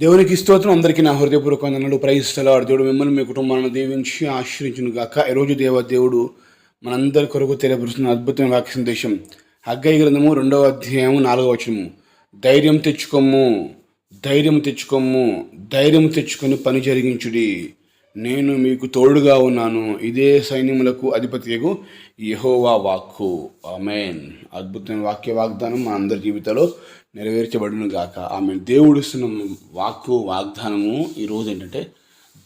దేవునికి స్తోత్రం. అందరికీ నా హృదయపూర్వక వందనాలు. ప్రైస్తలాడు. దేవుడు మిమ్మల్ని మీ కుటుంబాలను దీవించి ఆశ్రయించును గాక. ఈరోజు దేవుడు మనందరి కొరకు తెలియపరుస్తున్న అద్భుతమైన వాక్య సందేశం. హగ్గయి గ్రంథము 2వ అధ్యాయము 4వ వచనము. ధైర్యం తెచ్చుకొమ్ము, ధైర్యం తెచ్చుకొమ్ము, ధైర్యం తెచ్చుకొని పని జరిగించుడి, నేను మీకు తోడుగా ఉన్నాను. ఇదే సైన్యములకు అధిపతియగు యెహోవా వాక్కు. ఆమేన్. అద్భుతమైన వాక్య వాగ్దానం మన అందరి జీవితంలో నెరవేర్చబడును గాక. ఆమె దేవుడు ఇస్తున్న వాక్కు వాగ్దానము ఈరోజు ఏంటంటే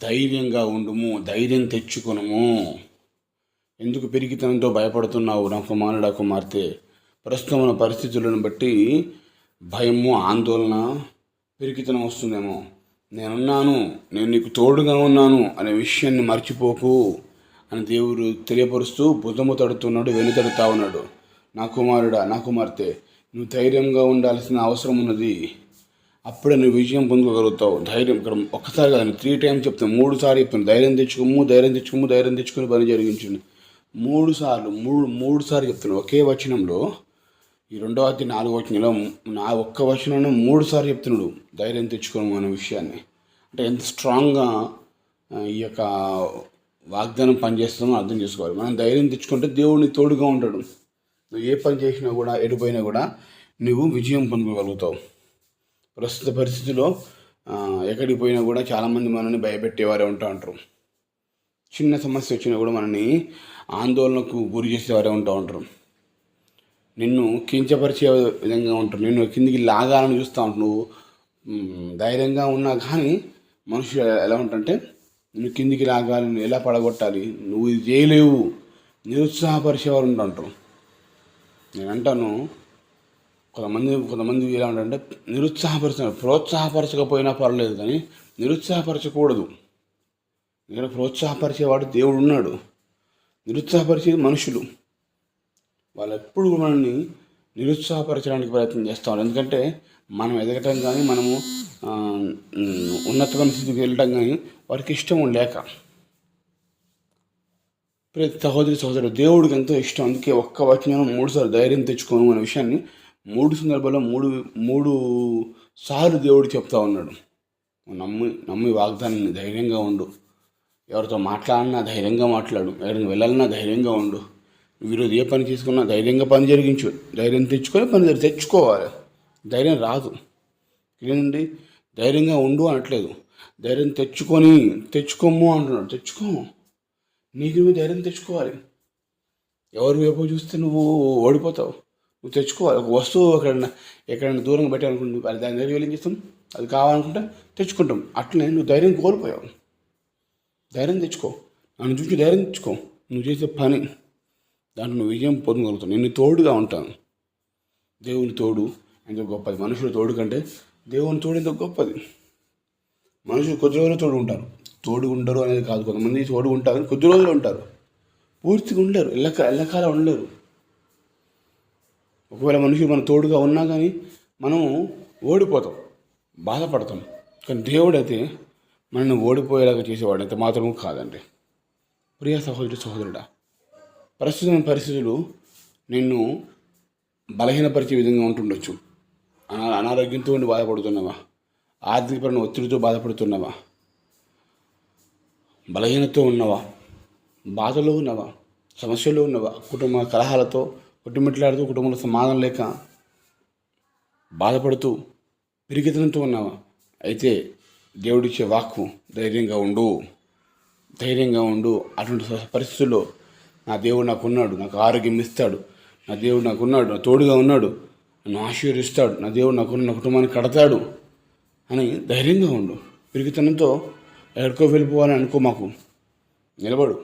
ధైర్యంగా ఉండుము, ధైర్యం తెచ్చుకొనుము. ఎందుకు పెరిగితనంతో భయపడుతున్నావు నా కుమారుడా కుమార్తె? ప్రస్తుతం ఉన్న పరిస్థితులను బట్టి భయము, ఆందోళన, పెరిగితనం వస్తుందేమో. నేనున్నాను, నేను నీకు తోడుగా ఉన్నాను అనే విషయాన్ని మర్చిపోకు అని దేవుడు తెలియపరుస్తూ భుజము తడుతున్నాడు, వెనుతడుతా ఉన్నాడు. నా కుమారుడా, నా కుమార్తె, నువ్వు ధైర్యంగా ఉండాల్సిన అవసరం ఉన్నది. అప్పుడే నువ్వు విజయం పొందగలుగుతావు. ధైర్యం ఇక్కడ ఒక్కసారి కాదు, 3 టైమ్స్ చెప్తాను, 3 సార్లు చెప్తాను. ధైర్యం తెచ్చుకోము, ధైర్యం తెచ్చుకోము, ధైర్యం తెచ్చుకొని పని జరిగించండి. 3 సార్లు, మూడు సార్లు చెప్తాను ఒకే వచనంలో. ఈ 2వ అధ్యాయం 4వ వచనంలో నా ఒక్క వచనంలో 3 సార్లు చెప్తున్నాడు ధైర్యం తెచ్చుకోము అనే విషయాన్ని. అంటే ఎంత స్ట్రాంగ్గా ఈ యొక్క వాగ్దానం పనిచేస్తుందో అర్థం చేసుకోవాలి. మనం ధైర్యం తెచ్చుకుంటే దేవుడిని తోడుగా ఉంటాడు. నువ్వు ఏ పని చేసినా కూడా, ఎడిపోయినా కూడా నువ్వు విజయం పొందగలుగుతావు. ప్రస్తుత పరిస్థితిలో ఎక్కడికి పోయినా కూడా చాలామంది మనల్ని భయపెట్టేవారే ఉంటారు. చిన్న సమస్య వచ్చినా కూడా మనల్ని ఆందోళనకు గురి చేసేవారే ఉంటారు. నిన్ను కించపరిచే విధంగా ఉంటారు. నిన్ను కిందికి లాగాలని చూస్తూ ఉంటారు. నువ్వు ధైర్యంగా ఉన్నా కానీ మనుషులు ఎలా ఉంటారంటే నువ్వు కిందికి లాగాలి, నువ్వు ఎలా పడగొట్టాలి, నువ్వు ఇది చేయలేవు, నిరుత్సాహపరిచేవారు ఉంటారు. నేను అంటాను, కొంతమంది ఎలా ఉంటారంటే నిరుత్సాహపరుస్తున్నారు. ప్రోత్సాహపరచకపోయినా పర్లేదు కానీ నిరుత్సాహపరచకూడదు. ఇక్కడ ప్రోత్సాహపరిచేవాడు దేవుడు ఉన్నాడు, నిరుత్సాహపరిచేది మనుషులు. వాళ్ళు ఎప్పుడు మనల్ని నిరుత్సాహపరచడానికి ప్రయత్నం చేస్తాం. ఎందుకంటే మనం ఎదగటం కానీ, మనము ఉన్నతమైన స్థితికి వెళ్ళటం కానీ వారికి ఇష్టం లేక. ప్రతి సహోదరుడు దేవుడికి ఎంతో ఇష్టం. అందుకే ఒక్క వచనం 3 సార్లు ధైర్యం తెచ్చుకోను అనే విషయాన్ని 3 సందర్భాల్లో 3 సార్లు దేవుడు చెప్తా ఉన్నాడు. నమ్మి వాగ్దానాన్ని ధైర్యంగా ఉండు. ఎవరితో మాట్లాడినా ధైర్యంగా మాట్లాడు. ఎవరికి వెళ్ళాలన్నా ధైర్యంగా ఉండు. ఈరోజు ఏ పని చేసుకున్నా ధైర్యంగా పని జరిగించు. ధైర్యం తెచ్చుకొని పని తెచ్చుకోవాలి. ధైర్యం రాదు. ఏంటండి, ధైర్యంగా ఉండు అనట్లేదు, ధైర్యం తెచ్చుకోము అంటున్నాడు. తెచ్చుకోము, నీకు నువ్వు ధైర్యం తెచ్చుకోవాలి. ఎవరు వైపు చూస్తే నువ్వు ఓడిపోతావు. నువ్వు తెచ్చుకోవాలి. ఒక వస్తువు ఎక్కడైనా దూరంగా పెట్టాలనుకుంటు, అది దాని దగ్గర ఏం చేస్తాం, అది కావాలనుకుంటే తెచ్చుకుంటాం. అట్లనే నువ్వు ధైర్యం కోల్పోయావు. ధైర్యం తెచ్చుకో. నన్ను చూసి ధైర్యం తెచ్చుకో. నువ్వు చేసే పని దాంట్లో నువ్వు విజయం పొందగలుగుతావు. నేను తోడుగా ఉంటాను. దేవుని తోడు ఎంతో గొప్పది. మనుషుల తోడు కంటే దేవుని తోడు ఎంతో గొప్పది. మనుషులు కొద్ది రోజులు తోడు ఉంటారు, తోడు ఉండరు అనేది కాదు. కొంతమంది తోడు ఉంటారు, కొద్ది రోజులు ఉంటారు, పూర్తిగా ఉండరు, ఎల్లకాలం ఉండలేరు. ఒకవేళ మనుషులు మన తోడుగా ఉన్నా కానీ మనం ఓడిపోతాం, బాధపడతాం. కానీ దేవుడైతే మనల్ని ఓడిపోయేలాగా చేసేవాడు అయితే మాత్రము కాదండి. ప్రియ సహోదరుడా, ప్రస్తుతం పరిస్థితులు నిన్ను బలహీనపరిచే విధంగా ఉంటుండొచ్చు. అనారోగ్యంతో ఉండి బాధపడుతున్నావా? ఆర్థికపరమైన ఒత్తిడితో బాధపడుతున్నావా? బలహీనతతో ఉన్నవా? బాధలో ఉన్నవా? సమస్యలో ఉన్నవా? కుటుంబ కలహాలతో కుటుంబట్లాడుతూ కుటుంబంలో సమాధానం లేక బాధపడుతూ పిరికితనంతో ఉన్నావా? అయితే దేవుడిచ్చే వాక్కు ధైర్యంగా ఉండు, ధైర్యంగా ఉండు. అటువంటి పరిస్థితుల్లో నా దేవుడు నాకున్నాడు, నాకు ఆరోగ్యం ఇస్తాడు, నా దేవుడు నాకున్నాడు, నా తోడుగా ఉన్నాడు, నన్ను ఆశీర్వదిస్తాడు, నా దేవుడు నా కుటుంబాన్ని కడతాడు అని ధైర్యంగా ఉండు. పిరికితనంతో ఎక్కడికో వెళ్ళిపోవాలని అనుకో. మాకు నిలబడు,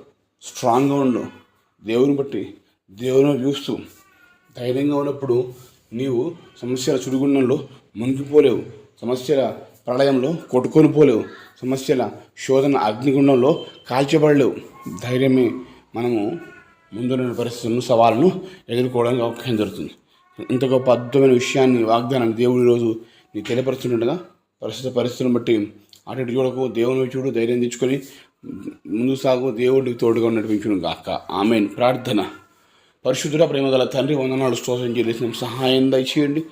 స్ట్రాంగ్గా ఉండు. దేవుని బట్టి దేవుని చూస్తూ ధైర్యంగా ఉన్నప్పుడు నీవు సమస్యల సుడిగుండంలో మునిగిపోలేవు, సమస్యల ప్రళయంలో కొట్టుకొని పోలేవు, సమస్యల శోధన అగ్నిగుండంలో కాల్చబడలేవు. ధైర్యమే మనము ముందున్న పరిస్థితులను, సవాళ్ళను ఎదుర్కోవడానికి అవకాశం దొరుకుతుంది. ఇంత గొప్ప అద్భుతమైన విషయాన్ని, వాగ్దానాన్ని దేవుడు ఈరోజు నీకు తెలియపరుస్తుండగా ప్రస్తుత పరిస్థితులను బట్టి అటు చూడకు, దేవుని చూడు, ధైర్యం తెచ్చుకొని ముందుకు సాగు. దేవుడికి తోడుగా నడిపించును గాక. ఆమేన్. ప్రార్థన. పరిశుద్ధుడ ప్రేమగల తండ్రి, వందనాలు, స్తోత్రం చేసిన సహాయం దయచేయండి,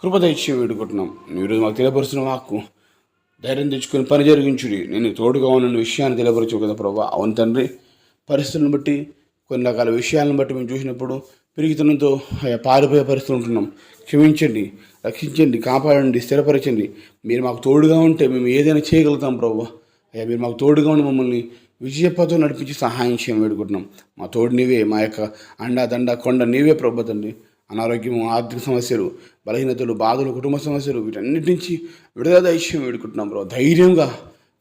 కృప దయచేసి వేడుకుంటున్నాం. ఈరోజు మాకు తెలియపరుస్తున్న వాక్కు ధైర్యం తెచ్చుకొని పని జరిగించుడి, నేను తోడుగా ఉన్న విషయాన్ని తెలియపరచు కదా ప్రభా. అవును తండ్రి, పరిస్థితులను బట్టి కొన్ని రకాల విషయాలను బట్టి మేము చూసినప్పుడు పెరుగుతున్నతో పారిపోయే పరిస్థితులు ఉంటున్నాం. క్షమించండి, రక్షించండి, కాపాడండి, స్థిరపరచండి. మీరు మాకు తోడుగా ఉంటే మేము ఏదైనా చేయగలుగుతాం ప్రభు. అయ్యా, మీరు మాకు తోడుగా ఉండి మమ్మల్ని విజయపథం నడిపించి సహాయం చేయమని వేడుకుంటున్నాం. మా తోడు నీవే, మా యొక్క అండా దండ కొండ నీవే ప్రభు తండ్రి. అనారోగ్యము, ఆర్థిక సమస్యలు, బలహీనతలు, బాధలు, కుటుంబ సమస్యలు, వీటన్నిటి నుంచి విడుదల దైశ్యం వేడుకుంటున్నాం ప్రభు. ధైర్యంగా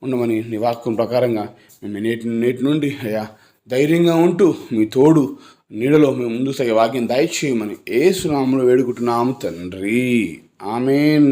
ఉండమని నీ వాక్యం ప్రకారంగా మేము నేటి నుండి అయ్యా ధైర్యంగా ఉంటూ మీ తోడు నీడలో మేము ముందు సాగే వాక్యం దయచేయమని యేసు నామములో వేడుకుంటున్నాము తండ్రి. ఆమేన్.